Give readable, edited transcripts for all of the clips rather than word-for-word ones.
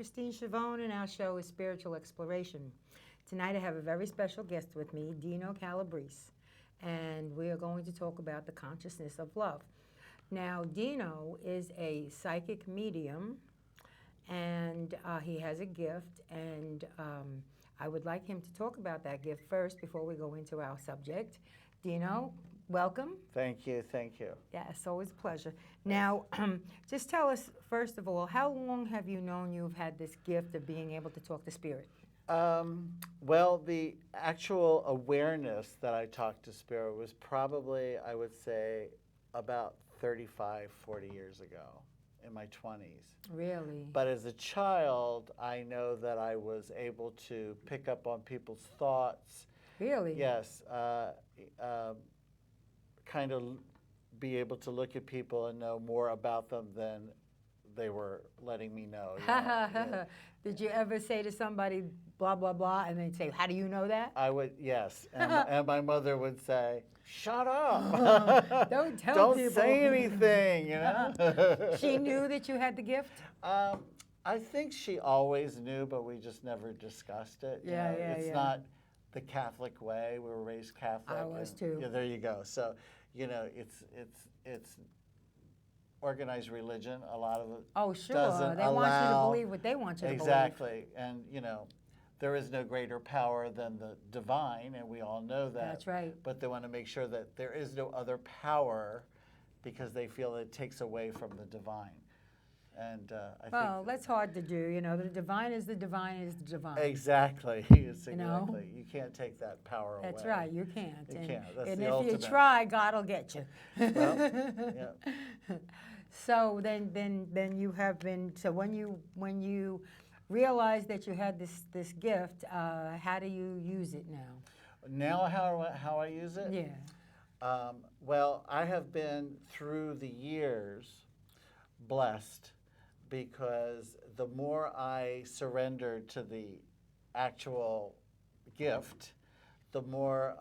Christine Schiavone, and our show is Spiritual Exploration. Tonight I have a very special guest with me, Dino Calabrese, and we are going to talk about the consciousness of love. Now, Dino is a psychic medium, and he has a gift, and I would like him to talk about that gift first before we go into our subject. Dino, welcome. Thank you, thank you. Yes, always a pleasure. Now, just tell us, first of all, how long have you known you've had this gift of being able to talk to spirit? Well, the actual awareness that I talked to spirit was probably, I would say, about 35, 40 years ago, in my 20s. Really? But as a child, I know that I was able to pick up on people's thoughts. Really? Yes. Kind of be able to look at people and know more about them than they were letting me know. Yeah. Did you ever say to somebody, blah, blah, blah, and they'd say, how do you know that? I would, yes. And my mother would say, shut up. Don't tell Don't people. say anything, you know? She knew that you had the gift? I think she always knew, but we just never discussed it. You know? It's not the Catholic way. We were raised Catholic. I was too. Yeah, there you go. So, you know, it's organized religion. A lot of it doesn't they want you to believe what they want you to believe. Exactly. And, you know, there is no greater power than the divine, and we all know that. That's right. But they want to make sure that there is no other power because they feel it takes away from the divine. And I think that's hard to do. You know, the divine is the divine is the divine. Exactly. Yes, You know? exactly. You can't take that power away. That's right. You can't. You and, can't. That's and the if ultimate. you try, God will get you. Well, yeah. So then you have been. So when you realized that you had this gift, how do you use it now? Now, how I use it? Yeah. Well, I have been through the years blessed because the more I surrendered to the actual gift, the more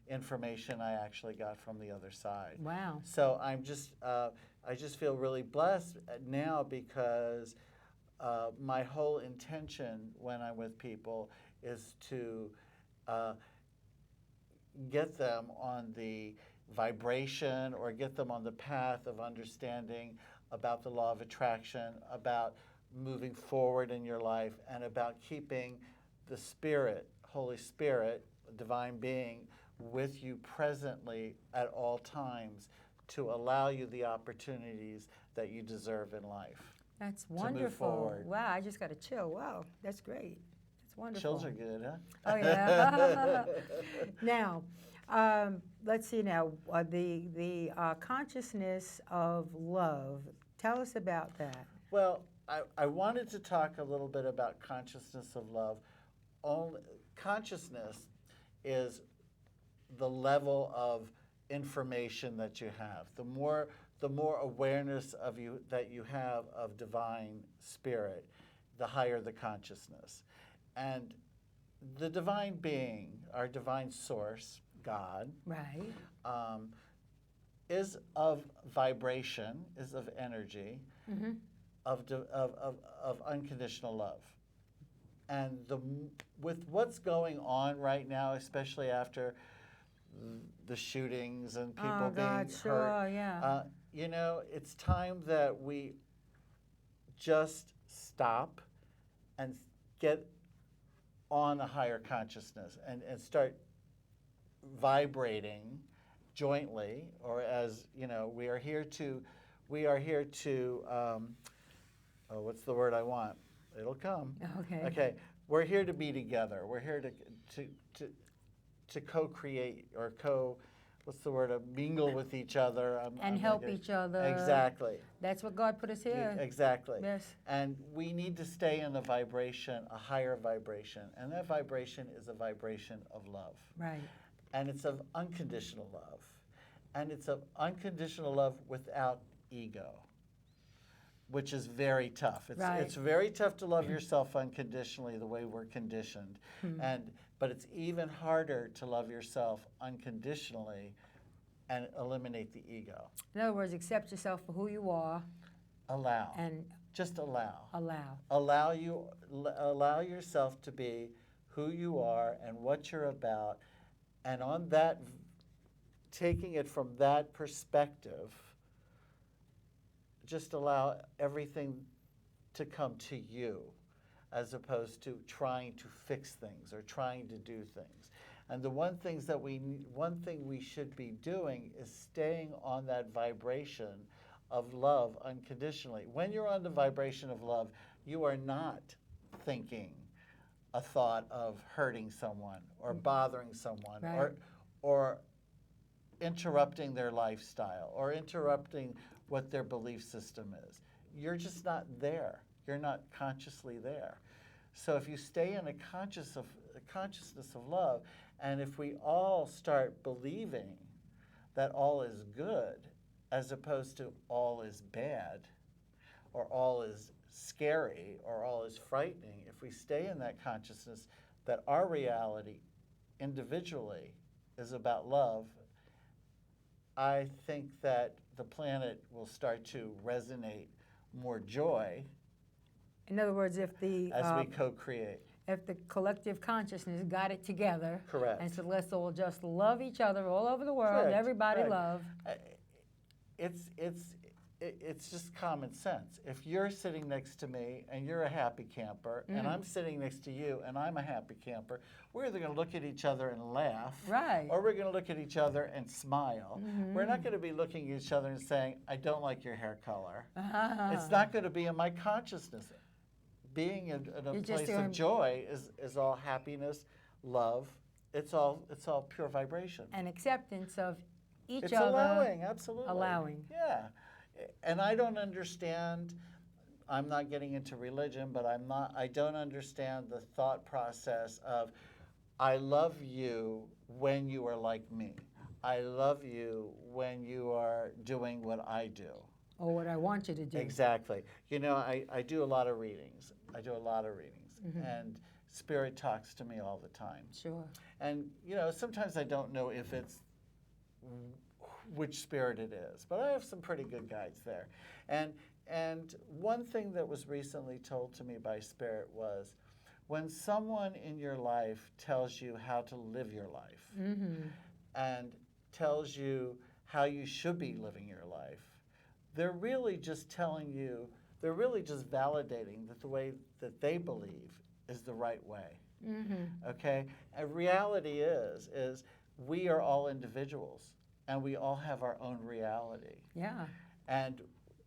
information I actually got from the other side. Wow. So I'm just, I just feel really blessed now because my whole intention when I'm with people is to get them on the vibration or get them on the path of understanding about the law of attraction, about moving forward in your life, and about keeping the Spirit, Holy Spirit, divine being, with you presently at all times to allow you the opportunities that you deserve in life. That's move wonderful. forward. Wow, I just got a chill. Wow, that's great. That's wonderful. Chills are good, huh? Oh, yeah. Now, let's see now, the consciousness of love. Tell us about that. Well, I wanted to talk a little bit about consciousness of love. Consciousness is the level of information that you have. The more awareness of you that you have of divine spirit, the higher the consciousness. And the divine being, our divine source, God, Right. is of vibration, is of energy, Mm-hmm. of unconditional love. And with what's going on right now, especially after the shootings and people being hurt, Sure, yeah. you know, it's time that we just stop and get on a higher consciousness and start vibrating jointly, or as you know, we are here to what's the word I want? It'll come. Okay. Okay. We're here to be together. We're here to co-create or what's the word? Mingle with each other. And help each other. Exactly. That's what God put us here. Exactly. Yes. And we need to stay in the vibration, a higher vibration. And that vibration is a vibration of love. Right. And it's of unconditional love. And it's of unconditional love without ego, which is very tough. It's very tough to love yourself unconditionally the way we're conditioned. But it's even harder to love yourself unconditionally and eliminate the ego. In other words, accept yourself for who you are Allow. And Just allow. allow. Allow yourself to be who you are and what you're about, and on that, taking it from that perspective, just allow everything to come to you, as opposed to trying to fix things or trying to do things. And the one thing we should be doing is staying on that vibration of love unconditionally. When you're on the vibration of love, you are not thinking a thought of hurting someone or bothering someone, Right. or interrupting their lifestyle or interrupting what their belief system is. You're just not there. You're not consciously there. So if you stay in a consciousness of love, and if we all start believing that all is good as opposed to all is bad or all is scary or all is frightening, if we stay in that consciousness that our reality individually is about love, I think that the planet will start to resonate more joy In other words, if the as we co-create. if the collective consciousness got it together, Correct. and said, let's all just love each other all over the world, Correct, everybody right. love. It's just common sense. If you're sitting next to me and you're a happy camper, and I'm sitting next to you and I'm a happy camper, we're either going to look at each other and laugh, Right. or we're going to look at each other and smile. We're not going to be looking at each other and saying, I don't like your hair color. It's not going to be in my consciousness. Being in a You're just place of joy is all happiness, love. It's all pure vibration. And acceptance of each It's other. allowing, absolutely. Allowing. Yeah. And I don't understand, I'm not getting into religion, but I don't understand the thought process of, I love you when you are like me. I love you when you are doing what I do. Or what I want you to do. Exactly. You know, I do a lot of readings. And Spirit talks to me all the time. Sure. And, you know, sometimes I don't know if it's which spirit it is, but I have some pretty good guides there. And one thing that was recently told to me by Spirit was, when someone in your life tells you how to live your life and tells you how you should be living your life, they're really just telling you, they're really just validating that the way that they believe is the right way. Okay? And reality is we are all individuals, and we all have our own reality. Yeah. And,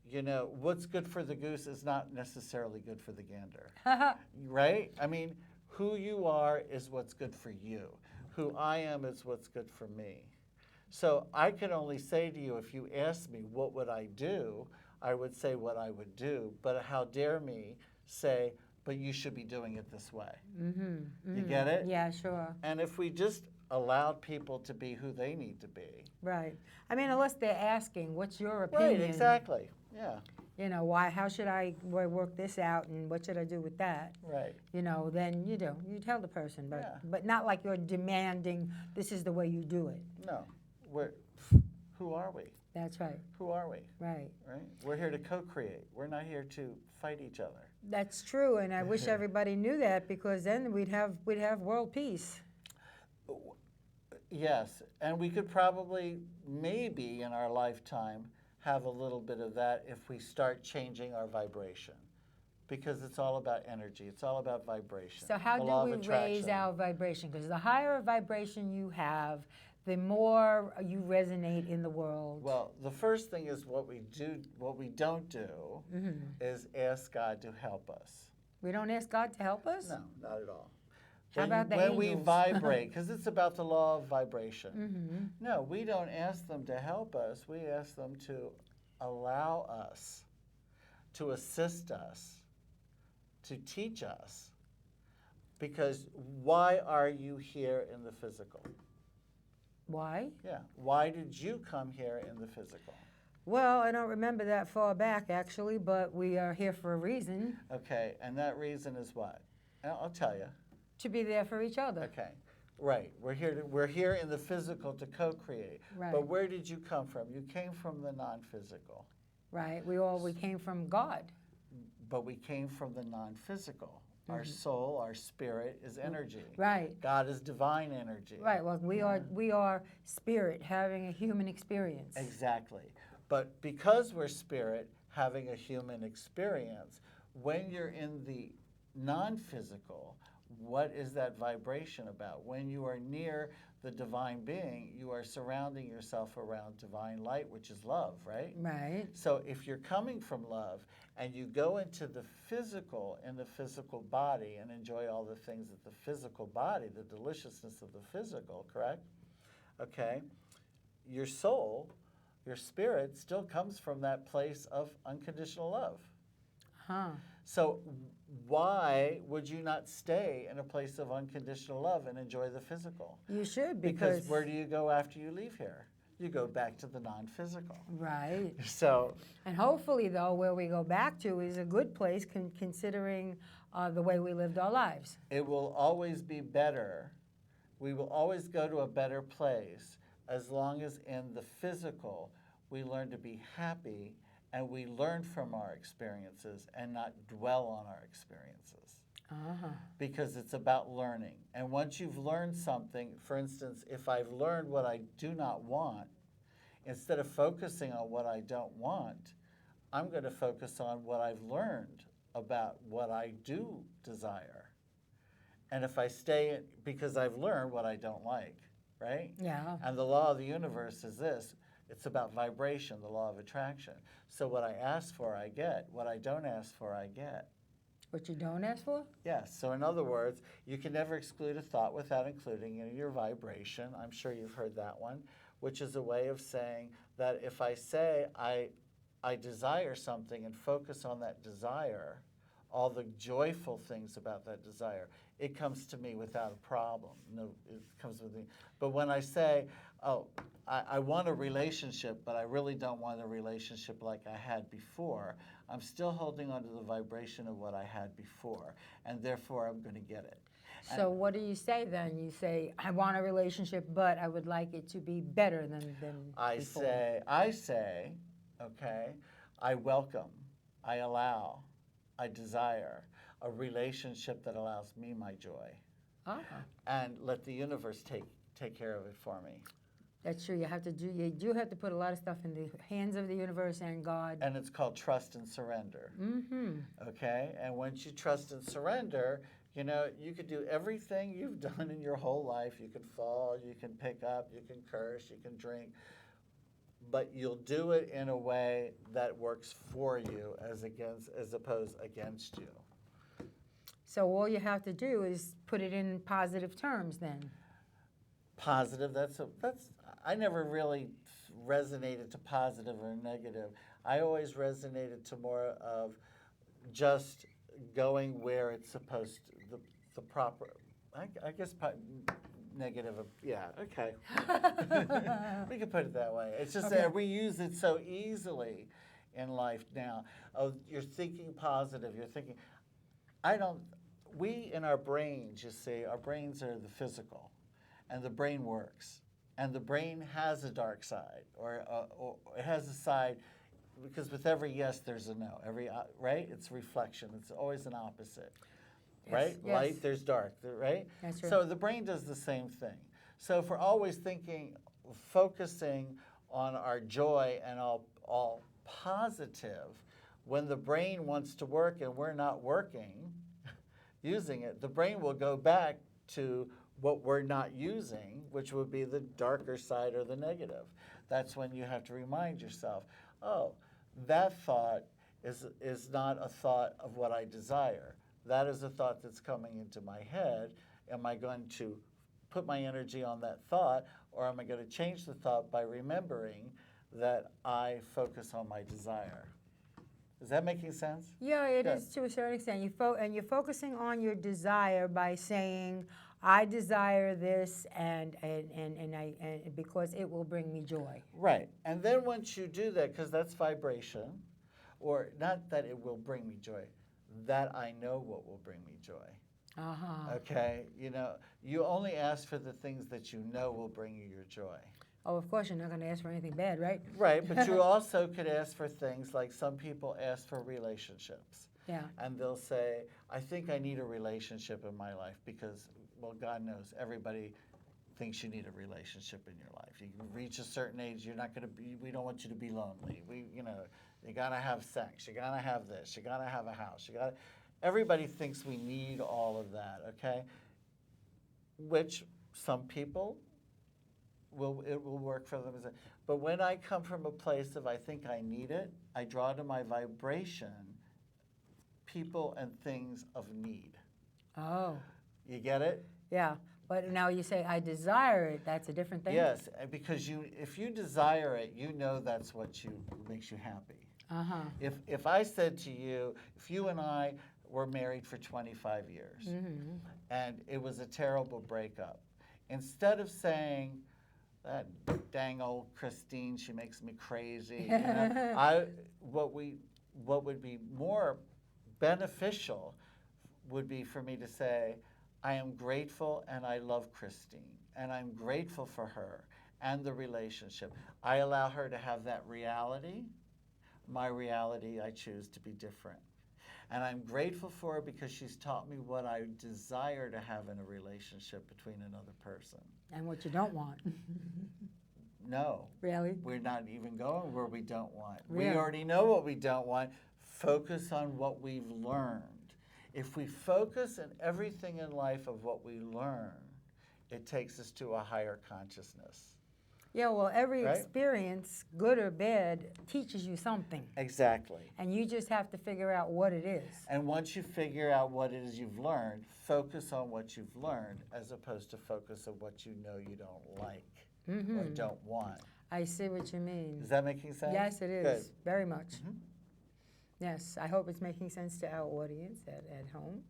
you know, what's good for the goose is not necessarily good for the gander. Right? I mean, who you are is what's good for you. Who I am is what's good for me. So I can only say to you, if you ask me what would I do, I would say what I would do. But how dare me say, but you should be doing it this way. You get it? Yeah, sure. And if we just allowed people to be who they need to be. Right. I mean, unless they're asking, what's your opinion? Right, exactly. Yeah. You know, how should I work this out, and what should I do with that? Right. You know, then you tell the person, Yeah. but not like you're demanding this is the way you do it. No. Who are we? That's right. Who are we? Right. Right? We're here to co-create. We're not here to fight each other. That's true, and I wish everybody knew that, because then we'd have world peace. Yes, and we could probably, maybe in our lifetime, have a little bit of that if we start changing our vibration. Because it's all about energy. It's all about vibration. So how The law do of we raise attraction. our vibration? Because the higher vibration you have, the more you resonate in the world. Well, the first thing is what we don't do is ask God to help us. We don't ask God to help us? No, not at all. How about the when we angels? vibrate, because it's about the law of vibration. No, we don't ask them to help us. We ask them to allow us, to assist us, to teach us. Because why are you here in the physical? Why? Yeah. Why did you come here in the physical? Well, I don't remember that far back, actually, but we are here for a reason. Okay, and that reason is what? I'll tell you. To be there for each other. Okay, right. We're here in the physical to co-create. Right. But where did you come from? You came from the non-physical. Right. We came from God. But we came from the non-physical. Our soul, our spirit is energy. Right. God is divine energy. Right. Well, we are spirit having a human experience. Exactly. But because we're spirit having a human experience, when you're in the non-physical, what is that vibration about? When you are near the divine being, you are surrounding yourself around divine light, which is love, right? Right. So if you're coming from love and you go into the physical in the physical body and enjoy all the things that the physical body, the deliciousness of the physical, correct? Okay. Your soul, your spirit still comes from that place of unconditional love. Huh. So why would you not stay in a place of unconditional love and enjoy the physical? You should, Because where do you go after you leave here? You go back to the non-physical. Right. So, And hopefully, though, where we go back to is a good place, considering the way we lived our lives. it will always be better. We will always go to a better place as long as in the physical we learn to be happy and we learn from our experiences and not dwell on our experiences. Uh-huh. Because it's about learning. And once you've learned something, for instance, if I've learned what I do not want, instead of focusing on what I don't want, I'm going to focus on what I've learned about what I do desire. And if I stay in, because I've learned what I don't like, right? Yeah. And the law of the universe is this. It's about vibration, the law of attraction. So what I ask for, I get. What I don't ask for, I get. What you don't ask for? Yes. So in other words, you can never exclude a thought without including it in your vibration. I'm sure you've heard that one, which is a way of saying that if I say I desire something and focus on that desire, all the joyful things about that desire, it comes to me without a problem. No, it comes with me. But when I say, oh, I want a relationship, but I really don't want a relationship like I had before, I'm still holding on to the vibration of what I had before, and therefore I'm going to get it. So what do you say then? You say, I want a relationship, but I would like it to be better than before. I say, okay, I welcome, I allow, I desire a relationship that allows me my joy, and let the universe take care of it for me. That's true. You do have to put a lot of stuff in the hands of the universe and God. And it's called trust and surrender. Mm-hmm. Okay? And once you trust and surrender, you know, you could do everything you've done in your whole life. You can fall, you can pick up, you can curse, you can drink. But you'll do it in a way that works for you as opposed against you. So all you have to do is put it in positive terms then. Positive, that's I never really resonated to positive or negative. I always resonated to more of just going where it's supposed to, the proper, I guess negative, yeah, okay. We can put it that way. It's just that we use it so easily in life now. Oh, you're thinking positive, you're thinking, we in our brains, you see, our brains are the physical, and the brain works. And the brain has a dark side, or it has a side, because with every yes, there's a no. Right? It's reflection. It's always an opposite. Yes, right? yes. Light, there's dark, right? That's right. So the brain does the same thing. So if we're always focusing on our joy and all positive, when the brain wants to work and we're not working, using it, the brain will go back to what we're not using, which would be the darker side or the negative. That's when you have to remind yourself, oh, that thought is not a thought of what I desire. That is a thought that's coming into my head. Am I going to put my energy on that thought, or am I going to change the thought by remembering that I focus on my desire? Is that making sense? Yeah, it is to a certain extent. And you're focusing on your desire by saying, I desire this, and because it will bring me joy. Right. And then once you do that, because that's vibration, or not that it will bring me joy, that I know what will bring me joy. Uh-huh. Okay? You know, you only ask for the things that you know will bring you your joy. Oh, of course, you're not going to ask for anything bad, right? Right, but you also could ask for things like some people ask for relationships. Yeah. And they'll say, I think I need a relationship in my life because, well, God knows, everybody thinks you need a relationship in your life. You reach a certain age, you're not going to be, we don't want you to be lonely. You got to have sex, you got to have this, you got to have a house, everybody thinks we need all of that, okay? Which some people, it will work for them. But when I come from a place of I think I need it, I draw to my vibration people and things of need. Oh. You get it? Yeah. But now you say I desire it. That's a different thing. Yes, because if you desire it, you know that's what makes you happy. Uh-huh. If I said to you, if you and I were married for 25 years and it was a terrible breakup, instead of saying, that dang old Christine, she makes me crazy. What would be more beneficial would be for me to say, I am grateful and I love Christine and I'm grateful for her and the relationship. I allow her to have that reality. My reality, I choose to be different. And I'm grateful for her because she's taught me what I desire to have in a relationship between another person. And what you don't want. No. Really? We're not even going where we don't want. Really? We already know what we don't want. Focus on what we've learned. If we focus in everything in life of what we learn, it takes us to a higher consciousness. Yeah, well, every Right? experience, good or bad, teaches you something. Exactly. And you just have to figure out what it is. And once you figure out what it is you've learned, focus on what you've learned as opposed to focus on what you know you don't like or don't want. I see what you mean. Is that making sense? Yes, it is. Good. Very much. Yes, I hope it's making sense to our audience at home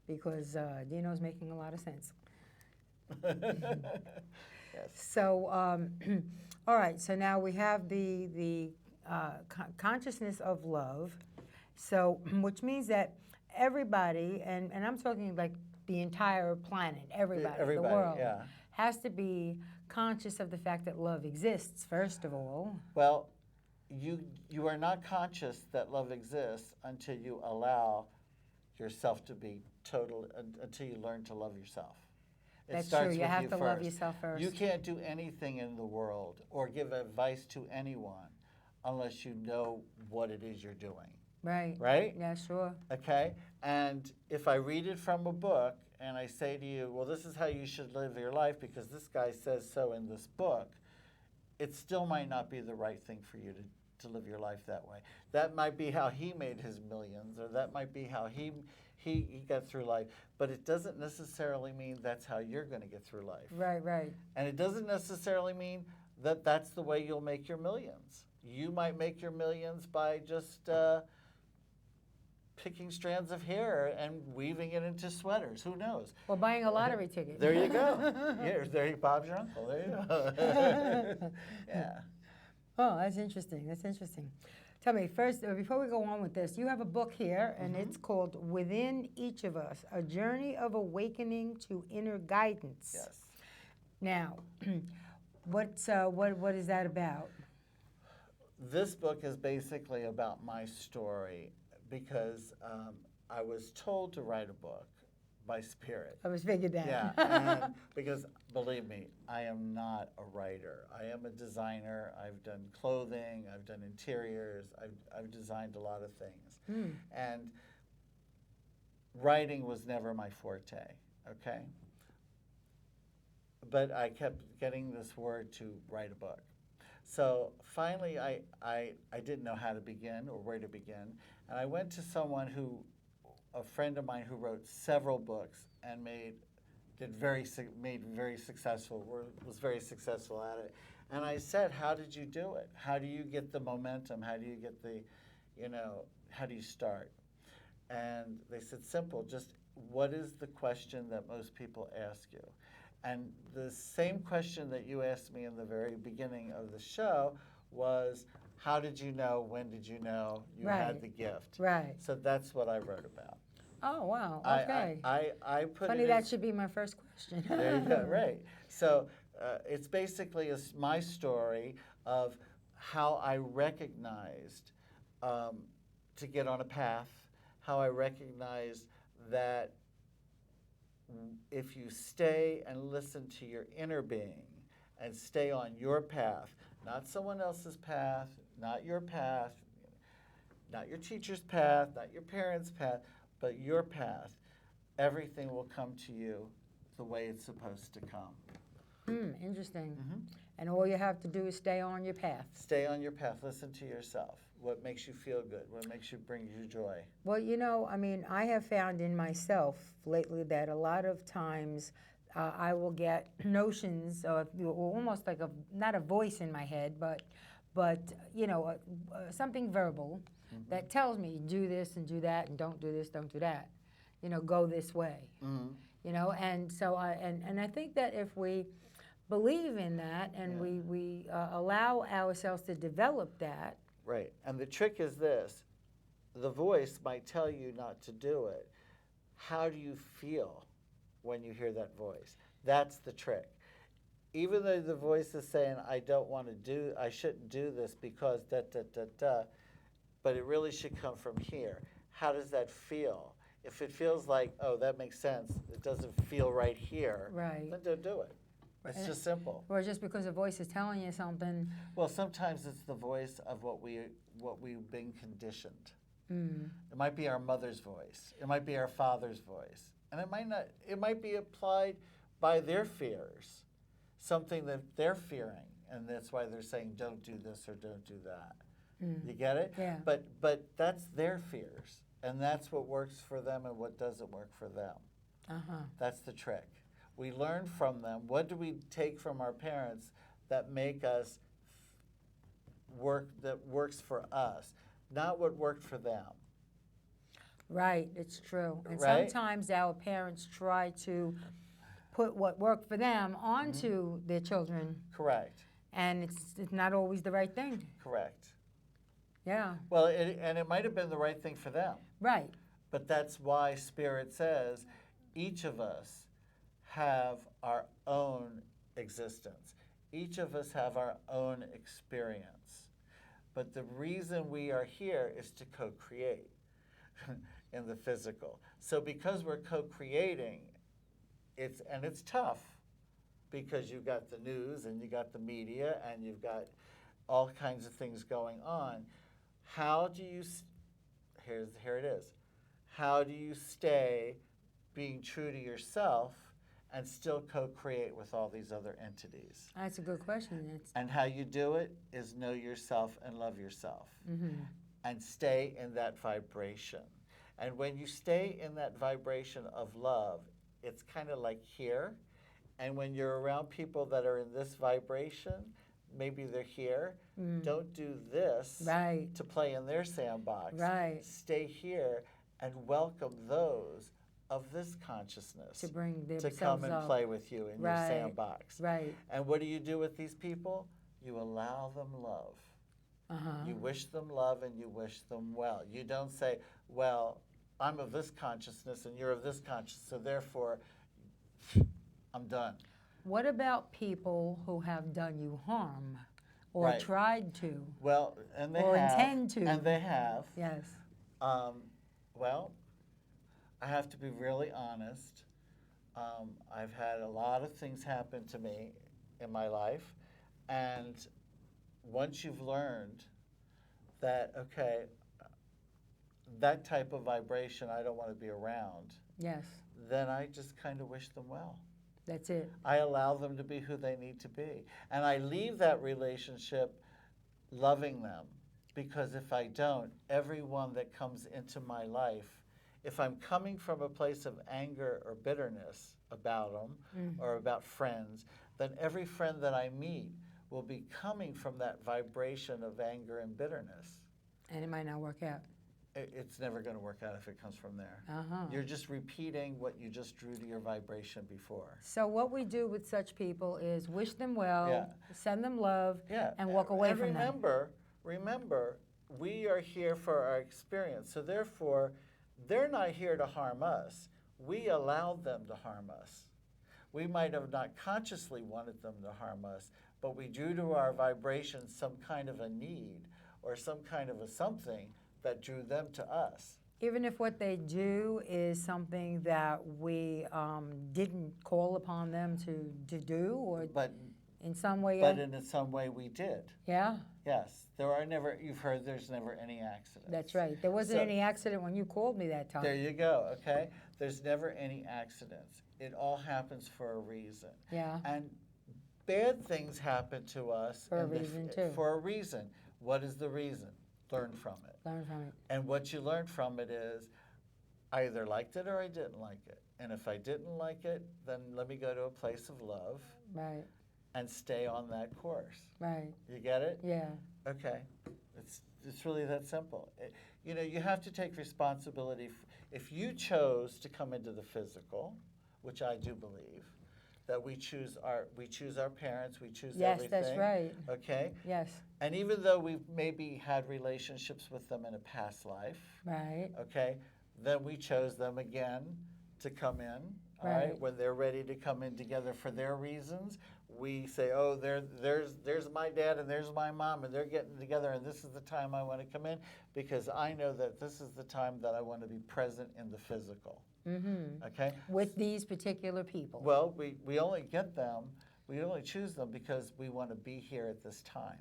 because Dino's making a lot of sense. Yes. So, all right, so now we have the consciousness of love, so which means that everybody, and I'm talking like the entire planet, everybody, the world, yeah. has to be conscious of the fact that love exists, first of all. Well, you are not conscious that love exists until you allow yourself to be total, until you learn to love yourself. It That's starts true. You with have to love first. yourself first. You can't do anything in the world or give advice to anyone unless you know what it is you're doing. Right. Right? Yeah, sure. Okay? And if I read it from a book and I say to you, well, this is how you should live your life because this guy says so in this book, it still might not be the right thing for you to live your life that way. That might be how he made his millions, or that might be how he got through life, but it doesn't necessarily mean that's how you're going to get through life. Right, right. And it doesn't necessarily mean that that's the way you'll make your millions. You might make your millions by just picking strands of hair and weaving it into sweaters. Who knows? Or buying a lottery ticket. There you go. There, Bob's your uncle. There you go. Yeah. Oh, that's interesting. That's interesting. Tell me, first, before we go on with this, you have a book here, and it's called Within Each of Us, A Journey of Awakening to Inner Guidance. Yes. Now, what is that about? This book is basically about my story because I was told to write a book by Spirit. I was figured that. Yeah, and because believe me, I am not a writer. I am a designer. I've done clothing. I've done interiors. I've designed a lot of things. And writing was never my forte, okay? But I kept getting this word to write a book. So finally, I didn't know how to begin or where to begin. And I went to a friend of mine who wrote several books and was very successful at it. And I said, how did you do it? How do you get the momentum? How do you get how do you start? And they said, simple, just what is the question that most people ask you? And the same question that you asked me in the very beginning of the show was, how did you know, when did you know you had the gift? Right. So that's what I wrote about. Oh, wow, okay. I put Funny, it that should be my first question. there you go, right. So it's basically my story of how I recognized to get on a path, how I recognized that if you stay and listen to your inner being and stay on your path, not someone else's path, not your path, not your teacher's path, not your parents' path, but your path, everything will come to you the way it's supposed to come. Interesting. Mm-hmm. And all you have to do is stay on your path. Stay on your path. Listen to yourself. What makes you feel good? What makes you bring you joy? Well, you know, I mean, I have found in myself lately that a lot of times I will get notions of almost like not a voice in my head, but you know, something verbal that tells me do this and do that and don't do this, don't do that. You know, go this way. You know, and so I think that if we believe in that and we allow ourselves to develop that. Right. And the trick is this. The voice might tell you not to do it. How do you feel when you hear that voice? That's the trick. Even though the voice is saying, I shouldn't do this because but it really should come from here. How does that feel? If it feels like, oh, that makes sense, it doesn't feel right here, Right. then don't do it. It's just simple. Or just because a voice is telling you something. Well, sometimes it's the voice of what we've been conditioned. It might be our mother's voice. It might be our father's voice. And it might not. It might be applied by their fears, something that they're fearing, and that's why they're saying don't do this or don't do that. You get it? Yeah. But that's their fears, and that's what works for them and what doesn't work for them. That's the trick. We learn from them. What do we take from our parents that make us that works for us, not what worked for them? Right, it's true. And Right? sometimes our parents try to put what worked for them onto their children, Correct. and it's not always the right thing. Correct. Yeah, Well, it might have been the right thing for them, right. but that's why Spirit says each of us have our own existence. Each of us have our own experience. But the reason we are here is to co-create in the physical. So because we're co-creating, it's tough because you've got the news and you got the media and you've got all kinds of things going on. How do you, here it is, how do you stay being true to yourself and still co-create with all these other entities? That's a good question. And how you do it is know yourself and love yourself and stay in that vibration. And when you stay in that vibration of love, it's kind of like here. And when you're around people that are in this vibration, maybe they're here, don't do this Right. to play in their sandbox. Right. Stay here and welcome those of this consciousness To bring to themselves come and up. play with you in your Right. sandbox. Right. And what do you do with these people? You allow them love. You wish them love and you wish them well. You don't say, well, I'm of this consciousness and you're of this consciousness, so therefore I'm done. What about people who have done you harm or Right. tried to? Well, and they Or have. intend to. And they have. Yes. Well, I have to be really honest. I've had a lot of things happen to me in my life, and once you've learned that, okay, that type of vibration I don't want to be around, Yes. then I just kind of wish them well. That's it. I allow them to be who they need to be. And I leave that relationship loving them, because if I don't, everyone that comes into my life, if I'm coming from a place of anger or bitterness about them or about friends, then every friend that I meet will be coming from that vibration of anger and bitterness. And it might not work out. It's never going to work out if it comes from there. Uh-huh. You're just repeating what you just drew to your vibration before. So what we do with such people is wish them well, Yeah. send them love, Yeah. and walk away and from them. remember, we are here for our experience. So therefore, they're not here to harm us. We allowed them to harm us. We might have not consciously wanted them to harm us, but we drew to our vibration some kind of a need or some kind of a something that drew them to us. Even if what they do is something that we didn't call upon them to do, or But in some way. but in some way we did. Yeah, Yes, there are never. You've heard there's never any accidents. that's right. There wasn't So- any accident when you called me that time. There you go. Okay, there's never any accidents. It all happens for a reason. Yeah, And bad things happen to us For a in the- reason, too. For a reason. What is the reason? Learn from it. learn from it. And what you learn from it is, I either liked it or I didn't like it. And if I didn't like it, then let me go to a place of love Right, and stay on that course. right. You get it? Yeah, Okay. It's really that simple. You know, you have to take responsibility. If you chose to come into the physical, which I do believe, that we choose our parents, we choose yes, everything. that's right. Okay? Yes, And even though we've maybe had relationships with them in a past life, right, okay, then we chose them again to come in, all right? Right. When they're ready to come in together for their reasons, we say, oh, there's my dad and there's my mom and they're getting together and this is the time I want to come in because I know that this is the time that I want to be present in the physical, okay? with these particular people. Well, we only get them, we only choose them because we want to be here at this time.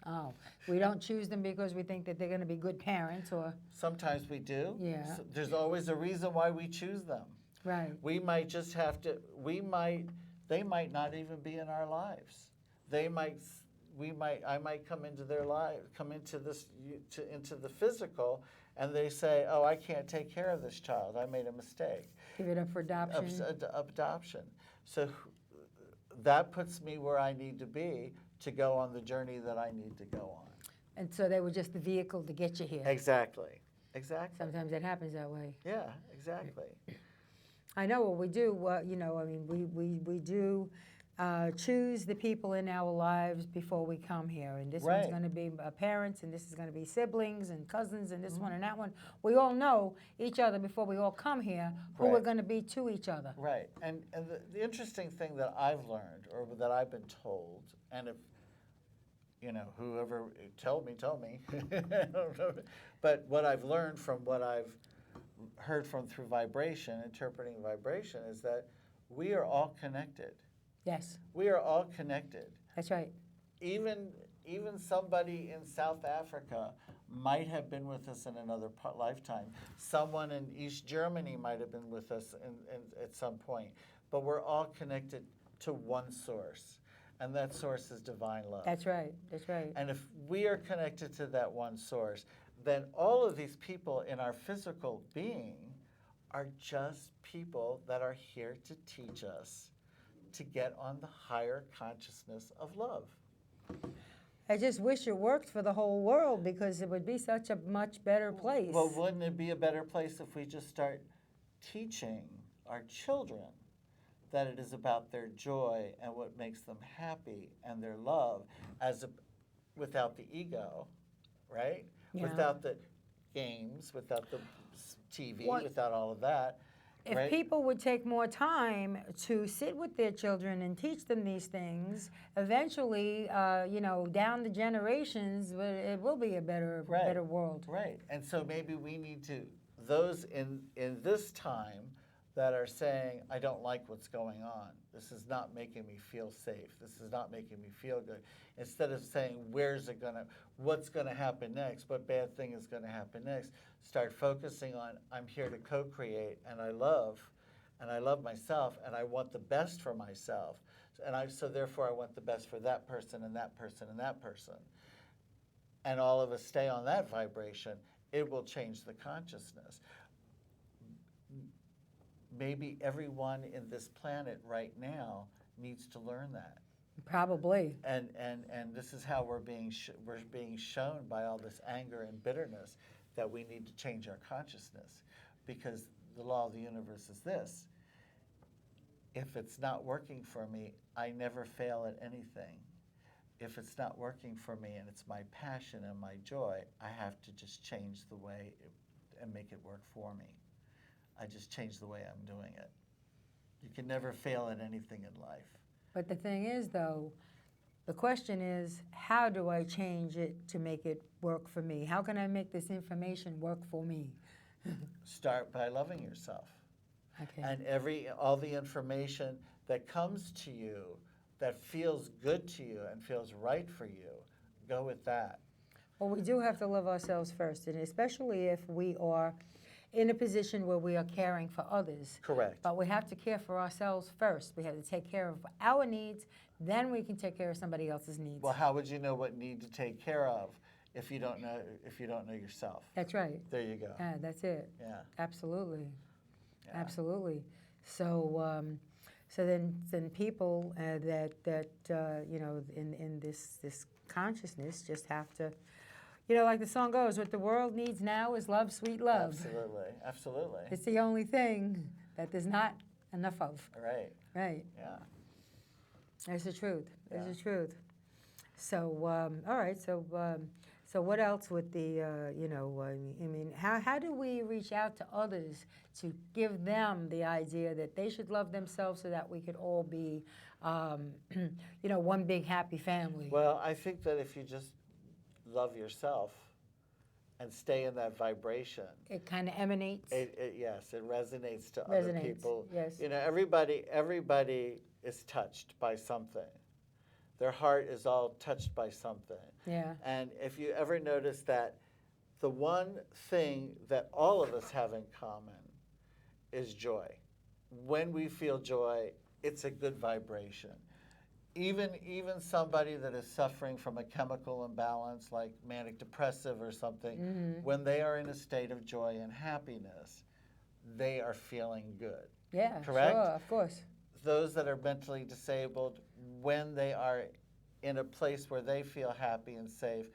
Oh, we don't choose them because we think that they're going to be good parents, or Sometimes we do. Yeah. So there's always a reason why we choose them. right, We might just have to, they might not even be in our lives. I might come into their life, come into into the physical, and they say, oh, I can't take care of this child. I made a mistake. give it up for adoption. Adoption. So that puts me where I need to be to go on the journey that I need to go on. And so they were just the vehicle to get you here. Exactly. Exactly. Sometimes it happens that way. Yeah, exactly. I know what we do. You know, I mean, we do choose the people in our lives before we come here, and this one's Right. going to be parents, and this is going to be siblings and cousins, and this one and that one. We all know each other before we all come here, who we're Right. going to be to each other. Right, and the interesting thing that I've learned, or that I've been told, and if, you know, whoever, tell me, I don't know. But what I've learned from what I've heard from through vibration, interpreting vibration, is that we are all connected. Yes, We are all connected. that's right. Even somebody in South Africa might have been with us in another lifetime. Someone in East Germany might have been with us at some point. But we're all connected to one source, and that source is divine love. That's right. That's right. And if we are connected to that one source, then all of these people in our physical being are just people that are here to teach us to get on the higher consciousness of love. I just wish it worked for the whole world, because it would be such a much better place. Well, wouldn't it be a better place if we just start teaching our children that it is about their joy and what makes them happy and their love, without the ego, right? Yeah. Without the games, without the TV, What- without all of that. If right? people would take more time to sit with their children and teach them these things, eventually, you know, down the generations, it will be a better world. Right, and so maybe we need to, those in this time that are saying, I don't like what's going on, this is not making me feel safe, this is not making me feel good, instead of saying, what's gonna happen next, what bad thing is gonna happen next, start focusing on, I'm here to co-create, and I love myself, and I want the best for myself, so therefore I want the best for that person, and that person, and that person. And all of us stay on that vibration, it will change the consciousness. Maybe everyone in this planet right now needs to learn that. Probably. And this is how we're being shown by all this anger and bitterness that we need to change our consciousness, because the law of the universe is this: if it's not working for me, I never fail at anything. If it's not working for me and it's my passion and my joy, I have to just change the way and make it work for me. I just change the way I'm doing it. You can never fail at anything in life. But the thing is, though, the question is, how do I change it to make it work for me? How can I make this information work for me? Start by loving yourself. Okay. And all the information that comes to you that feels good to you and feels right for you, go with that. Well, we do have to love ourselves first, and especially if we are in a position where we are caring for others. Correct. But we have to care for ourselves first. We have to take care of our needs, then we can take care of somebody else's needs. Well, how would you know what need to take care of if you don't know yourself? That's right. There you go. Yeah, that's it. Yeah. Absolutely. Yeah. Absolutely. So, so then people that you know in this consciousness just have to, you know, like the song goes, what the world needs now is love, sweet love. Absolutely. Absolutely. It's the only thing that there's not enough of. Right. Right. Yeah. That's the truth. That's Yeah. the truth. So, all right. So what else with the, you know, I mean, how do we reach out to others to give them the idea that they should love themselves so that we could all be, you know, one big happy family? Well, I think that if you just love yourself and stay in that vibration, It kind of emanates. yes, it resonates to other Resonates, people. yes. You know, everybody is touched by something. Their heart is all touched by something. Yeah. And if you ever notice that the one thing that all of us have in common is joy. When we feel joy, it's a good vibration. Even somebody that is suffering from a chemical imbalance like manic depressive or something, when they are in a state of joy and happiness, they are feeling good. Yeah, Correct? sure, of course. Those that are mentally disabled, when they are in a place where they feel happy and safe,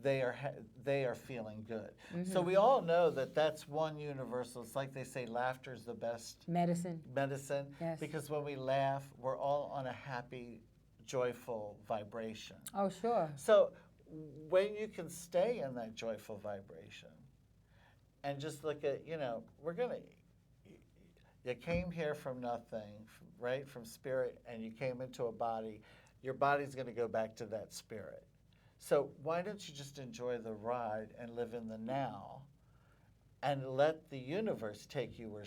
they are feeling good. So we all know that that's one universal. It's like they say laughter is the best Medicine. medicine, Yes. because when we laugh, we're all on a happy, joyful vibration. Oh, sure. So when you can stay in that joyful vibration and just look at, you know, you came here from nothing, right, from spirit, and you came into a body, your body's going to go back to that spirit. So why don't you just enjoy the ride and live in the now and let the universe take you where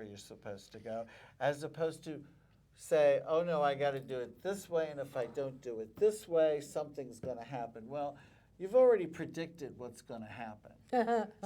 you're supposed to go, as opposed to say, oh no, I got to do it this way, and if I don't do it this way, something's going to happen. Well, you've already predicted what's going to happen.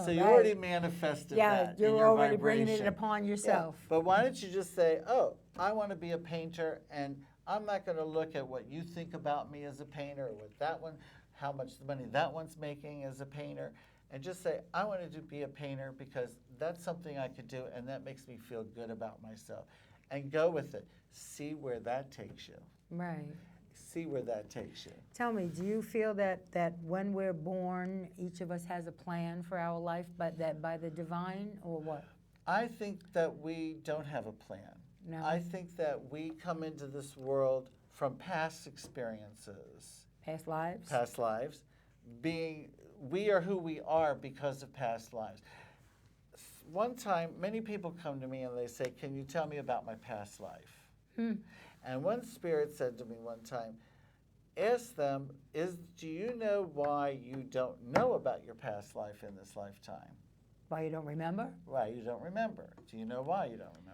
So you Right. already manifested that in you're your already bringing it vibration. upon yourself. Yeah. But why don't you just say, oh, I want to be a painter, and I'm not going to look at what you think about me as a painter, or what that one, how much money that one's making as a painter, and just say, I wanted to be a painter because that's something I could do, and that makes me feel good about myself. And go with it. See where that takes you. Right. See where that takes you. Tell me, do you feel that when we're born, each of us has a plan for our life, but that by the divine, or what? I think that we don't have a plan. No. I think that we come into this world from past experiences. Past lives? Past lives. We are who we are because of past lives. One time, many people come to me and they say, can you tell me about my past life? And one spirit said to me one time, ask them, do you know why you don't know about your past life in this lifetime? Why you don't remember? Why you don't remember. Do you know why you don't remember?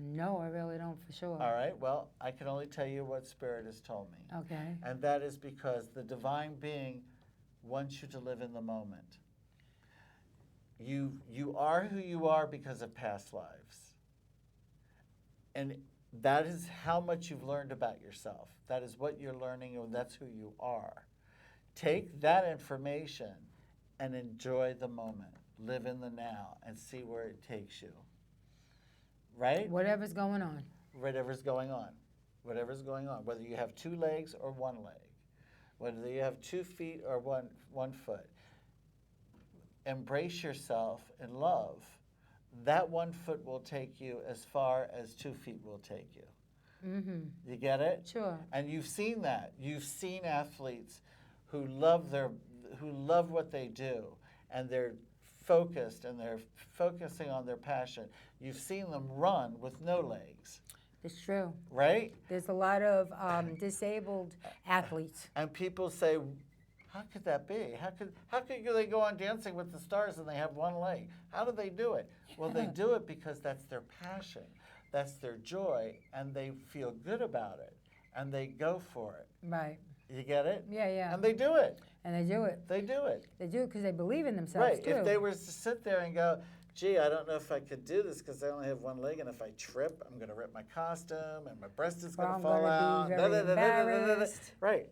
No, I really don't for sure. All right, well, I can only tell you what Spirit has told me. Okay. And that is because the divine being wants you to live in the moment. You are who you are because of past lives. And that is how much you've learned about yourself. That is what you're learning, and that's who you are. Take that information and enjoy the moment. Live in the now and see where it takes you. Right? Whatever's going on. Whatever's going on. Whatever's going on. Whether you have 2 legs or 1 leg. Whether you have 2 feet or one foot. Embrace yourself in love. That 1 foot will take you as far as 2 feet will take you. You get it? Sure. And you've seen that. You've seen athletes who love what they do, and they're focused and they're focusing on their passion, you've seen them run with no legs, It's true. right? There's a lot of disabled athletes. And people say, how could that be? How could they go on Dancing with the Stars and they have one leg? How do they do it? Well, they do it because that's their passion, that's their joy, and they feel good about it, and they go for it. Right. You get it? Yeah, yeah. And they do it. And they do it. They do it. They do it because they believe in themselves, Right. too. If they were to sit there and go, gee, I don't know if I could do this because I only have one leg, and if I trip, I'm going to rip my costume, and my breast is going to fall out. Be very embarrassed. Right.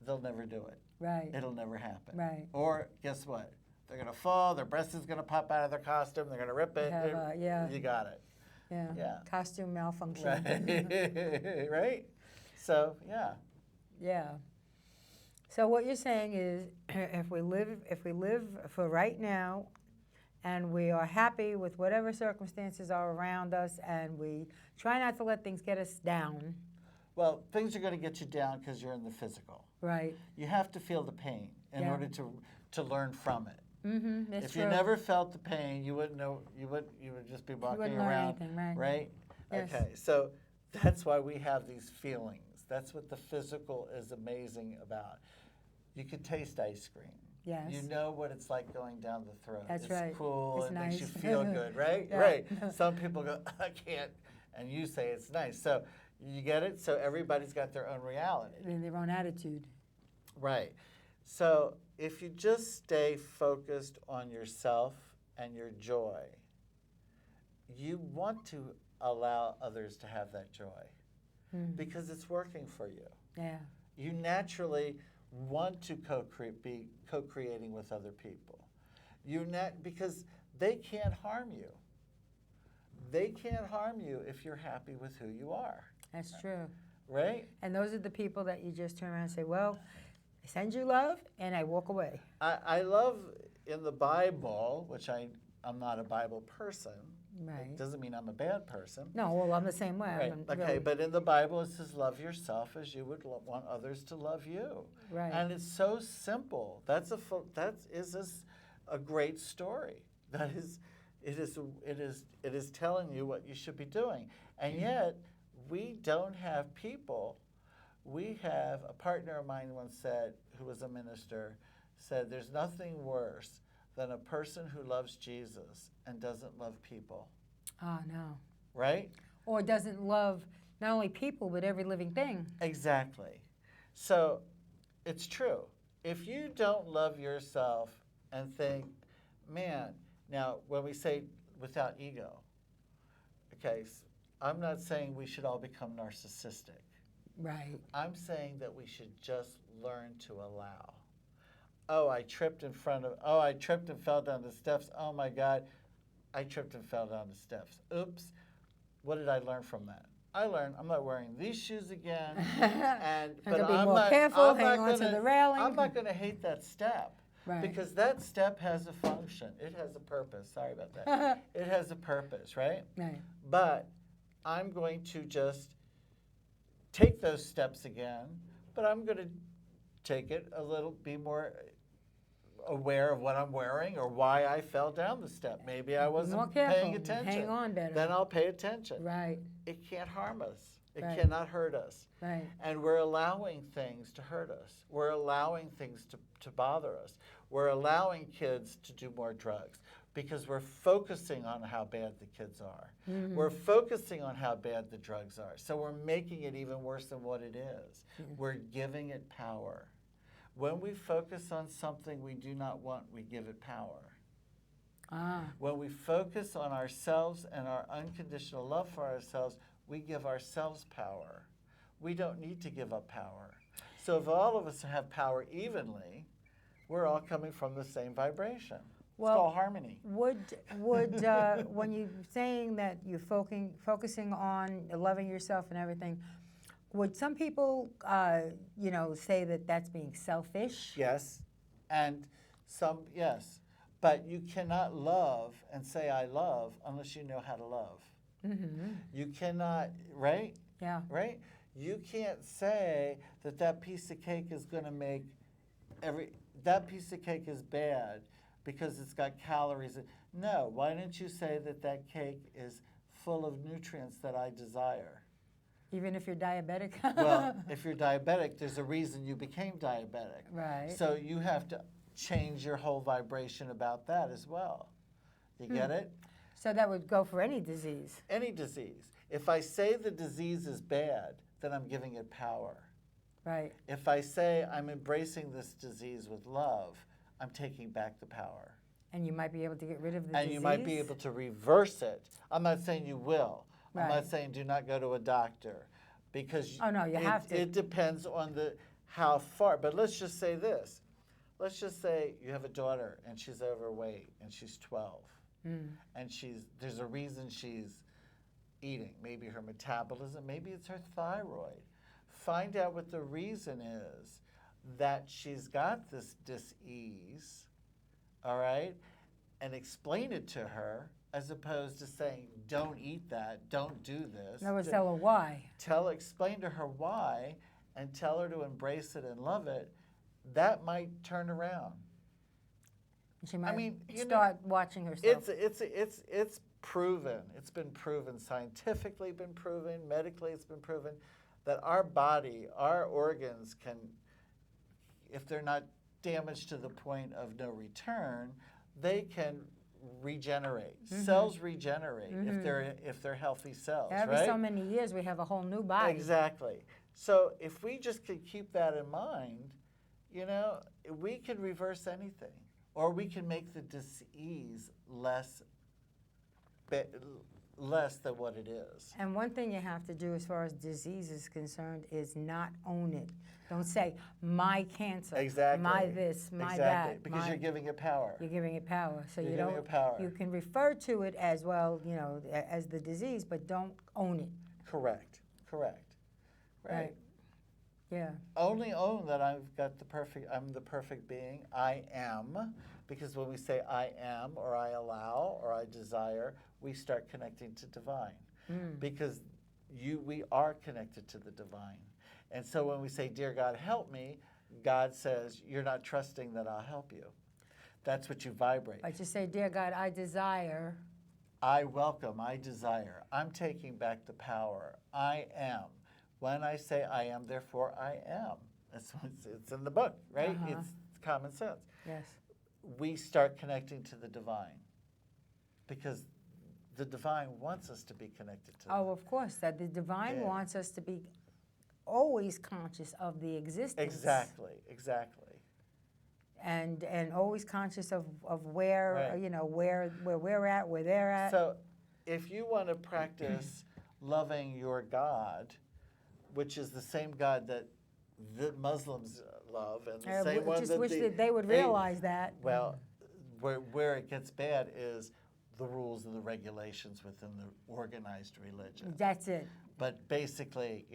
They'll never do it. Right. It'll never happen. Right. Or guess what? They're going to fall, their breast is going to pop out of their costume, they're going to rip it. Yeah. You got it. Yeah. Yeah. Costume malfunction. Right. Right? So, yeah. Yeah. So what you're saying is, if we live for right now, and we are happy with whatever circumstances are around us, and we try not to let things get us down. Well, things are going to get you down because you're in the physical. Right. You have to feel the pain in order to learn from it. Mm-hmm. If you never felt the pain, you wouldn't know. You would just be walking wouldn't learn around, anything, right? Yes. Okay, so that's why we have these feelings. That's what the physical is amazing about. You could taste ice cream. Yes. You know what it's like going down the throat. That's it's right. Cool. It's it nice. makes you feel good, right? Yeah. Right. Some people go, I can't, and you say it's nice. So you get it. So everybody's got their own reality. And their own attitude. Right. So if you just stay focused on yourself and your joy, you want to allow others to have that joy because it's working for you. Yeah. You naturally want to be co-creating with other people. Because they can't harm you. They can't harm you if you're happy with who you are. That's true. Right? And those are the people that you just turn around and say, well, I send you love, and I walk away. I love in the Bible, which I'm not a Bible person. Right. It doesn't mean I'm a bad person. No, well, I'm the same way. Right. Okay, really. but in the Bible it says love yourself as you would want others to love you. Right. And it's so simple. That is a great story. It is telling you what you should be doing. And yet we don't have people. We have a partner of mine once said, who was a minister, said there's nothing worse than a person who loves Jesus and doesn't love people. Oh, no. Right? Or doesn't love not only people, but every living thing. Exactly. So it's true. If you don't love yourself and think, man, now when we say without ego, okay, I'm not saying we should all become narcissistic. Right. I'm saying that we should just learn to allow. Oh, I tripped and fell down the steps. Oh my God, I tripped and fell down the steps. Oops. What did I learn from that? I learned I'm not wearing these shoes again. But I'm more careful, hang on to the railing. I'm not going to hate that step. Right. Because that step has a function. It has a purpose. Sorry about that. It has a purpose, right? Right. But I'm going to just take those steps again, but I'm going to take it be more aware of what I'm wearing or why I fell down the step. Maybe I wasn't paying attention. Hang on better. Then I'll pay attention. Right. It can't harm us. It Right. cannot hurt us. Right. And we're allowing things to hurt us. We're allowing things to bother us. We're allowing kids to do more drugs because we're focusing on how bad the kids are. Mm-hmm. We're focusing on how bad the drugs are. So we're making it even worse than what it is. We're giving it power. When we focus on something we do not want, we give it power. When we focus on ourselves and our unconditional love for ourselves, we give ourselves power. We don't need to give up power. So if all of us have power evenly, we're all coming from the same vibration. Well, it's called harmony. Would when you're saying that you're focusing on loving yourself and everything, would some people, say that that's being selfish? Yes, and yes. But you cannot love and say I love unless you know how to love. Mm-hmm. You cannot, right? Yeah. Right? You can't say that piece of cake is going to make that piece of cake is bad because it's got calories. No, why don't you say that that cake is full of nutrients that I desire? Even if you're diabetic? Well, if you're diabetic, there's a reason you became diabetic. Right. So you have to change your whole vibration about that as well. You get it? So that would go for any disease. Any disease. If I say the disease is bad, then I'm giving it power. Right. If I say I'm embracing this disease with love, I'm taking back the power. And you might be able to get rid of the And disease. you might be able to reverse it. I'm not saying you will. I'm Right. not saying do not go to a doctor, because Oh, no, you have to. It depends on how far. But let's just say this. Let's just say you have a daughter and she's overweight and she's 12. And there's a reason she's eating. Maybe her metabolism, maybe it's her thyroid. Find out what the reason is that she's got this dis-ease, all right? And explain it to her, as opposed to saying, don't eat that, don't do this. In other words, tell her why. Explain to her why, and tell her to embrace it and love it. That might turn around. She might you start watching herself. It's proven. It's been proven, scientifically been proven, medically it's been proven, that our body, our organs can, if they're not damaged to the point of no return, they can regenerate. Cells regenerate if they're healthy cells, Every right? so many years, we have a whole new body. Exactly. So if we just could keep that in mind, we can reverse anything, or we can make the disease less than what it is. And one thing you have to do as far as disease is concerned is not own it. Don't say, my cancer, Exactly. my this, my exactly. that. Because you're giving it power. You're giving it power. So You're you giving don't, it power. you can refer to it as well, as the disease, but don't own it. Correct. Right. Yeah. Only own that I'm the perfect being. I am. Because when we say I am, or I allow, or I desire, we start connecting to divine. Because we are connected to the divine. And so when we say, dear God, help me, God says, you're not trusting that I'll help you. That's what you vibrate. But you say, dear God, I desire. I welcome, I desire. I'm taking back the power. I am. When I say I am, therefore I am. It's in the book, right? It's common sense. Yes. We start connecting to the divine, because the divine wants us to be connected to Oh, of course, that the divine Yeah. wants us to be always conscious of the existence. Exactly. And always conscious of where, Right. where we're at, where they're at. So if you want to practice loving your God, which is the same God that the Muslims love, and the same one just that wish that they would realize that. Well, where it gets bad is the rules and the regulations within the organized religion. That's it. But basically,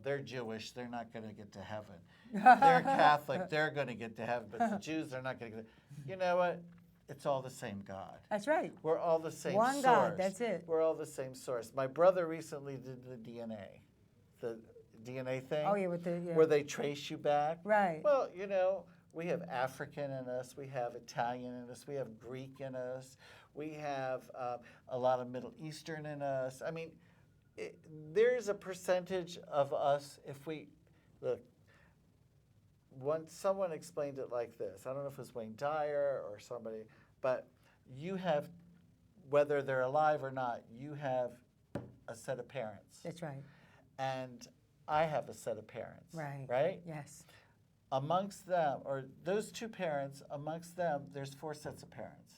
they're Jewish, they're not going to get to heaven. They're Catholic, they're going to get to heaven, but the Jews, they're not going to get. You know what? It's all the same God. That's right. We're all the same One source. God, that's it. We're all the same source. My brother recently did the DNA thing. Oh, yeah, with the, yeah. Where they trace you back. Right. Well, we have African in us, we have Italian in us, we have Greek in us, we have a lot of Middle Eastern in us. I mean, there's a percentage of us, look, once someone explained it like this, I don't know if it was Wayne Dyer or somebody, but you have, whether they're alive or not, you have a set of parents. That's right. And I have a set of parents. Right. Right? Yes. Amongst them, or those two parents, amongst them, there's 4 sets of parents.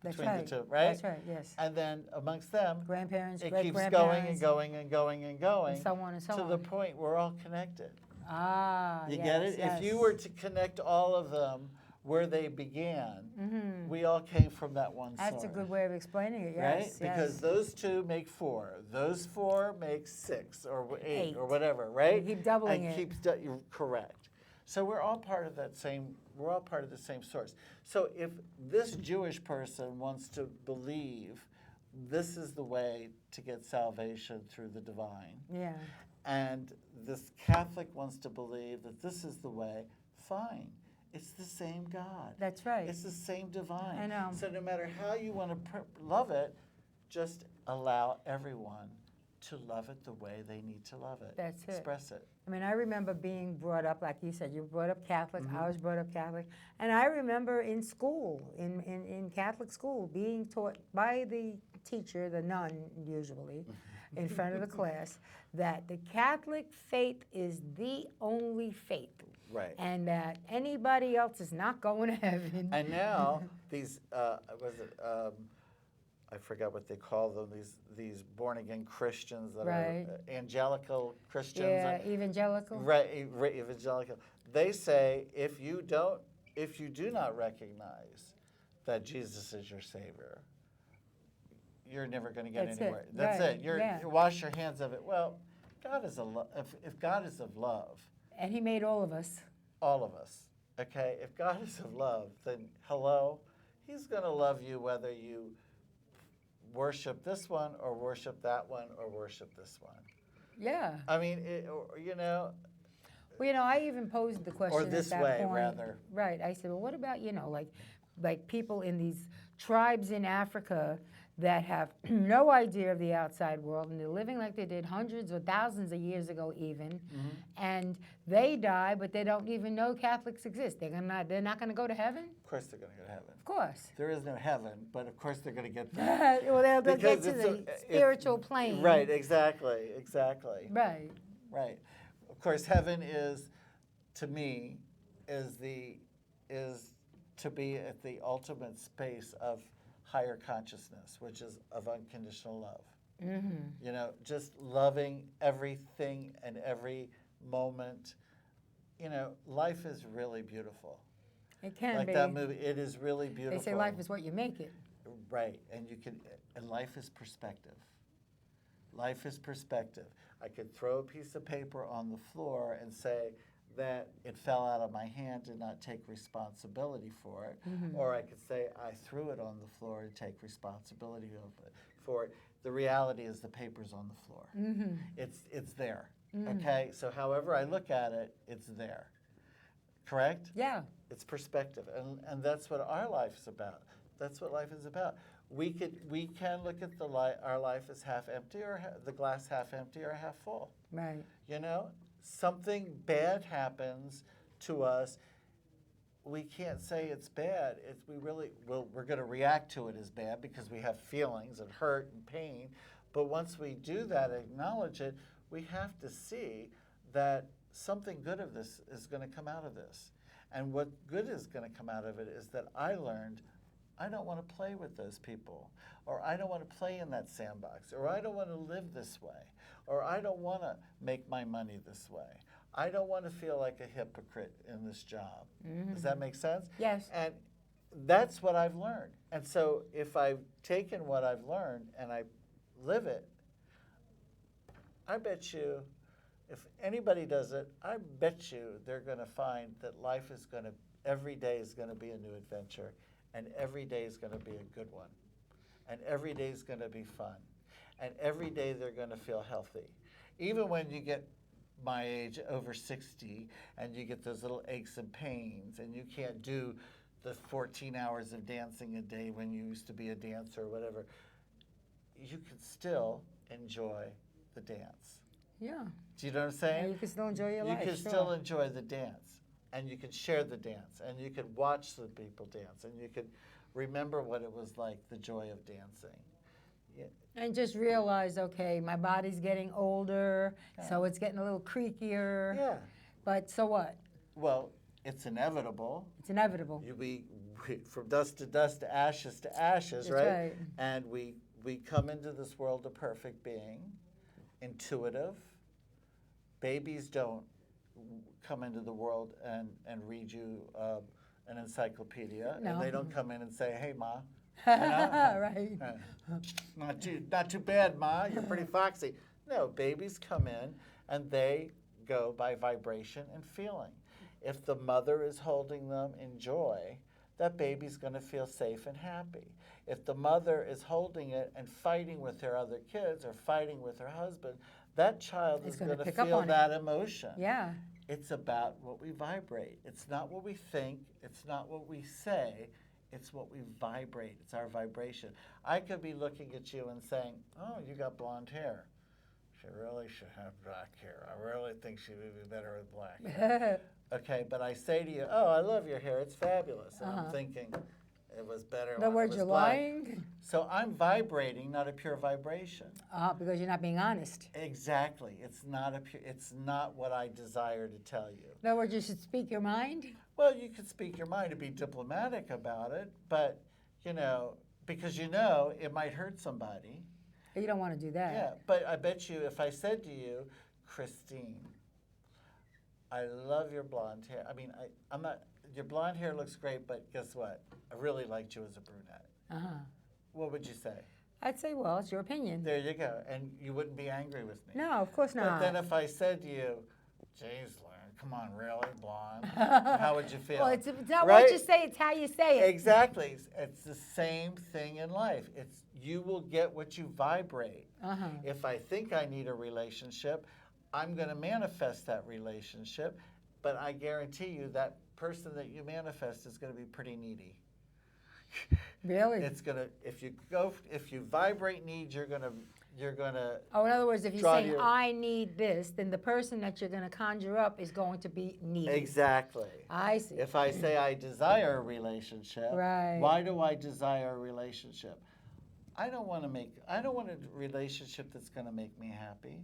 That's Between right. the two, right? That's right, yes. And then amongst them, Grandparents, it keeps going great-grandparents. and going and going and going. And so on and so to on. the point we're all connected. Ah, You yes, get it? yes. If you were to connect all of them where they began, we all came from that one source. That's a good way of explaining it, Right? yes. Because yes. those 2 make 4. Those 4 make 6 or 8 8. or whatever, right? You keep doubling it. You're correct. So we're all part of that same, we're all part of the same source. So if this Jewish person wants to believe this is the way to get salvation through the divine, Yeah. and this Catholic wants to believe that this is the way, fine. It's the same God. That's right. It's the same divine. I know. So no matter how you want to love it, just allow everyone to love it the way they need to love it. That's it. Express it. I mean, I remember being brought up, like you said, you were brought up Catholic, Mm-hmm. I was brought up Catholic. And I remember in school, in Catholic school, being taught by the teacher, the nun usually, in front of the class, that the Catholic faith is the only faith. Right. And that anybody else is not going to heaven. And now these I forgot what they call them. These born again Christians that Right. are angelical Christians. Yeah, evangelical. Right, evangelical. They say if you do not recognize that Jesus is your Savior, you're never going to get That's it. anywhere. That's Right, it. yeah. You wash your hands of it. Well, God is if God is of love, And he made all of us. all of us. Okay, if God is of love, then hello, He's going to love you whether you worship this one or worship that one or worship this one. Yeah. I mean, Well, I even posed the question this at that way, point. rather. Right. I said, well, what about, like people in these tribes in Africa that have no idea of the outside world, and they're living like they did hundreds or thousands of years ago even, Mm-hmm. and they die, but they don't even know Catholics exist. They're not going to go to heaven? Of course they're going to go to heaven. Of course. There is no heaven, but of course they're going to get there. Well, they'll get Because to the spiritual plane. Right, exactly. Right. Right. Of course, heaven is, to me, is to be at the ultimate space of higher consciousness, which is of unconditional love. Mm-hmm. Just loving everything and every moment. Life is really beautiful. It can Like be. that movie, it is really beautiful. They say life is what you make it. Right, and life is perspective. Life is perspective. I could throw a piece of paper on the floor and say that it fell out of my hand and not take responsibility for it, or I could say I threw it on the floor and take responsibility for it. The reality is the paper's on the floor. It's there. Okay, so however I look at it, it's there. Correct? Yeah. It's perspective, and that's what our life is about. That's what life is about. We can look at our life as half empty, or the glass half empty, or half full. Right. Something bad happens to us. We can't say it's bad. We're going to react to it as bad because we have feelings and hurt and pain. But once we do that, acknowledge it, we have to see that something good of this is going to come out of this. And what good is going to come out of it is that I learned I don't want to play with those people, or I don't want to play in that sandbox, or I don't want to live this way, or I don't want to make my money this way. I don't want to feel like a hypocrite in this job. Does that make sense? Yes. And that's what I've learned. And so if I've taken what I've learned and I live it, I bet you, if anybody does it, I bet you they're going to find that every day is going to be a new adventure, and every day is going to be a good one, and every day is going to be fun, and every day they're going to feel healthy. Even when you get my age, over 60, and you get those little aches and pains, and you can't do the 14 hours of dancing a day when you used to be a dancer or whatever, you can still enjoy the dance. Yeah. Do you know what I'm saying? And you can still enjoy your life. You can sure. still enjoy the dance, and you can share the dance, and you can watch the people dance, and you can remember what it was like, the joy of dancing. Yeah. And just realize, okay, my body's getting older, so it's getting a little creakier. Yeah. But so what? Well, it's inevitable. It's inevitable. We from dust to ashes, That's right? right. And we come into this world a perfect being, intuitive. Babies don't come into the world and read you an encyclopedia, No. and they don't come in and say, "Hey, Ma." Right. Not too bad, Ma. You're pretty foxy. No, babies come in and they go by vibration and feeling. If the mother is holding them in joy, that baby's going to feel safe and happy. If the mother is holding it and fighting with her other kids or fighting with her husband, that child It's is gonna going to pick up feel on it. that emotion. Yeah. It's about what we vibrate. It's not what we think. It's not what we say. It's what we vibrate. It's our vibration. I could be looking at you and saying, oh, you got blonde hair. She really should have black hair. I really think she would be better with black hair. Okay, but I say to you, oh, I love your hair. It's fabulous. And I'm thinking, it was better In other when it words, was you're black. lying? So I'm vibrating, not a pure vibration. Because you're not being honest. Exactly. It's not what I desire to tell you. In other words, you should speak your mind? Well, you could speak your mind and be diplomatic about it, but, because it might hurt somebody. You don't want to do that. Yeah, but I bet you if I said to you, Christine, I love your blonde hair. I mean, I'm not, your blonde hair looks great, but guess what? I really liked you as a brunette. What would you say? I'd say, well, it's your opinion. There you go. And you wouldn't be angry with me. No, of course not. But then if I said to you, geez, Lauren, come on, really, blonde? How would you feel? Well, it's not right? what you say, it's how you say it. Exactly. It's the same thing in life. You will get what you vibrate. If I think I need a relationship, I'm going to manifest that relationship, but I guarantee you that person that you manifest is going to be pretty needy. Really? It's going to, if you vibrate need, you're going to. Oh, in other words, if you're draw saying, I need this, then the person that you're going to conjure up is going to be needy. Exactly. I see. If I say I desire a relationship, Right. Why do I desire a relationship? I don't want a relationship that's going to make me happy,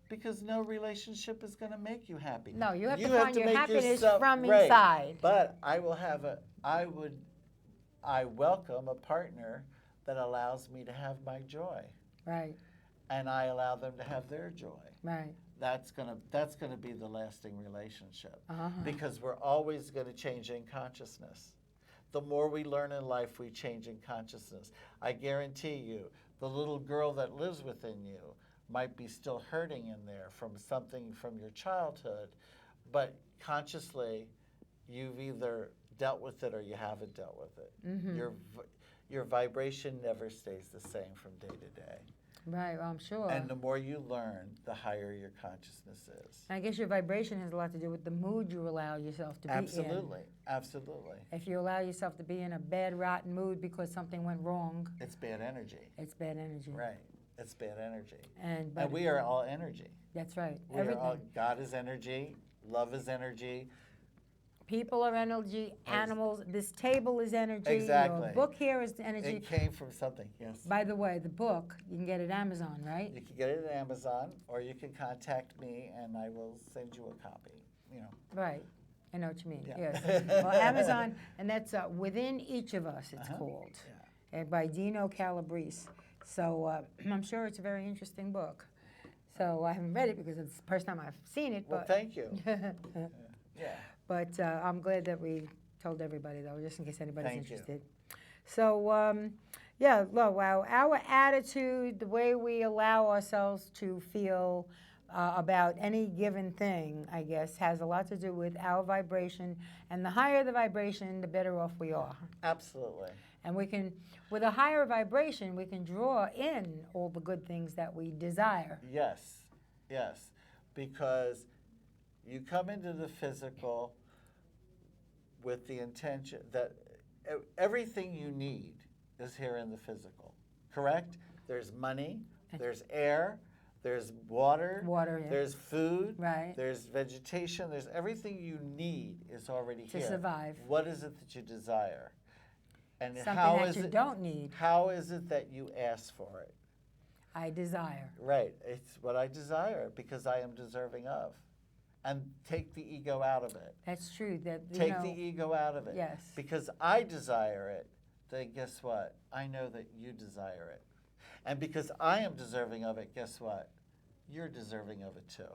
because no relationship is going to make you happy. No, you have to find your make happiness yourself, from right. inside. But I welcome a partner that allows me to have my joy. Right. And I allow them to have their joy. Right. That's gonna be the lasting relationship, because we're always going to change in consciousness. The more we learn in life, we change in consciousness. I guarantee you, the little girl that lives within you might be still hurting in there from something from your childhood, but consciously, you've either dealt with it or you haven't dealt with it. Your vibration never stays the same from day to day. Right, well, I'm sure. And the more you learn, the higher your consciousness is. I guess your vibration has a lot to do with the mood you allow yourself to be in. Absolutely. If you allow yourself to be in a bad, rotten mood because something went wrong, It's bad energy. it's bad energy. Right. It's bad energy. And we are all energy. That's right. We Everything. are all, God is energy. Love is energy. People are energy, animals, this table is energy, Exactly. your book here is energy. It came from something, yes. By the way, the book, you can get it at Amazon, right? You can get it at Amazon, or you can contact me and I will send you a copy, Right. I know what you mean, Yeah. yes. Well, Amazon, and that's Within Each of Us, it's called, Yeah. and by Dino Calabrese. So I'm sure it's a very interesting book. So I haven't read it because it's the first time I've seen it. Well, but thank you. Yeah. But I'm glad that we told everybody, though, just in case anybody's Thank you. interested. So, yeah, well, our attitude, the way we allow ourselves to feel about any given thing, I guess, has a lot to do with our vibration. And the higher the vibration, the better off we are. Absolutely. And we can, with a higher vibration, we can draw in all the good things that we desire. Yes, because you come into the physical with the intention that everything you need is here in the physical, correct? There's money, there's air, there's water, Yeah. there's food, Right. there's vegetation, there's everything you need is already To here. survive. What is it that you desire? And Something how that is you it, don't need, how is it that you ask for it? I desire. Right, it's what I desire because I am deserving of. And take the ego out of it. That's true. That you Take know, the ego out of it. Yes. Because I desire it, then guess what? I know that you desire it. And because I am deserving of it, guess what? You're deserving of it too.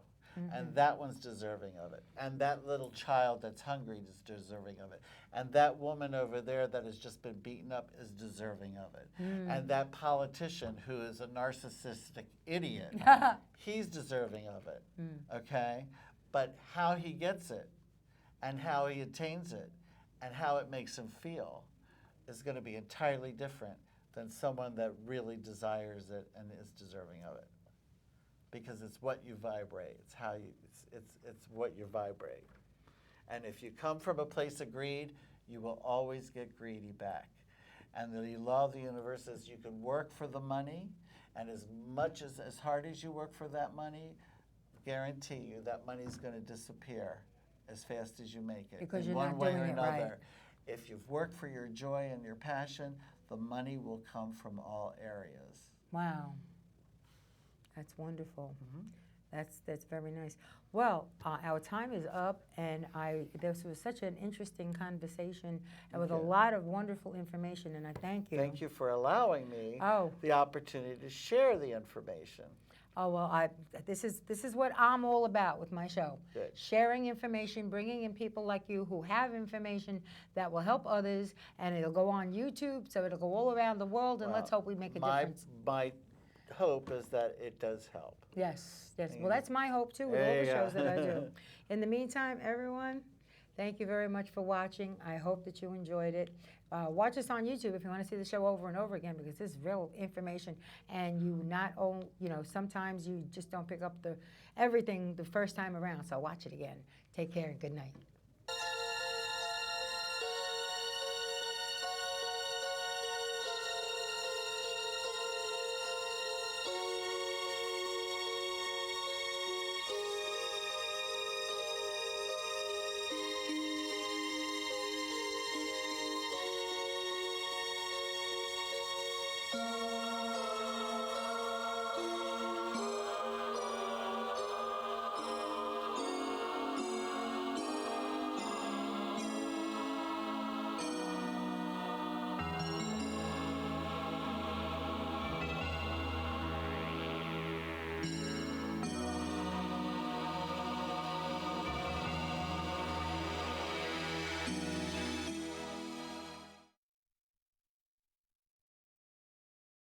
And that one's deserving of it. And that little child that's hungry is deserving of it. And that woman over there that has just been beaten up is deserving of it. And that politician who is a narcissistic idiot, he's deserving of it. Okay? But how he gets it and how he attains it and how it makes him feel is going to be entirely different than someone that really desires it and is deserving of it. because it's what you vibrate. It's how you, it's what you vibrate. And if you come from a place of greed, you will always get greedy back. And the law of the universe is you can work for the money, and as hard as you work for that money, guarantee you that money is going to disappear as fast as you make it. Because in you're one not way doing or it another. right. If you've worked for your joy and your passion, the money will come from all areas. Wow. That's wonderful. That's very nice. Well, our time is up, and this was such an interesting conversation, and with a lot of wonderful information, and I thank you. Thank you for allowing me the opportunity to share the information. Oh, well, this is what I'm all about with my show. Good. Sharing information, bringing in people like you who have information that will help others, and it'll go on YouTube, so it'll go all around the world, and let's hope we make a difference. My hope is that it does help. Yes, yes. Well, that's my hope, too, with all the shows that I do. In the meantime, everyone, thank you very much for watching. I hope that you enjoyed it. Watch us on YouTube if you want to see the show over and over again, because this is real information, and sometimes you just don't pick up everything the first time around, so watch it again. Take care and good night.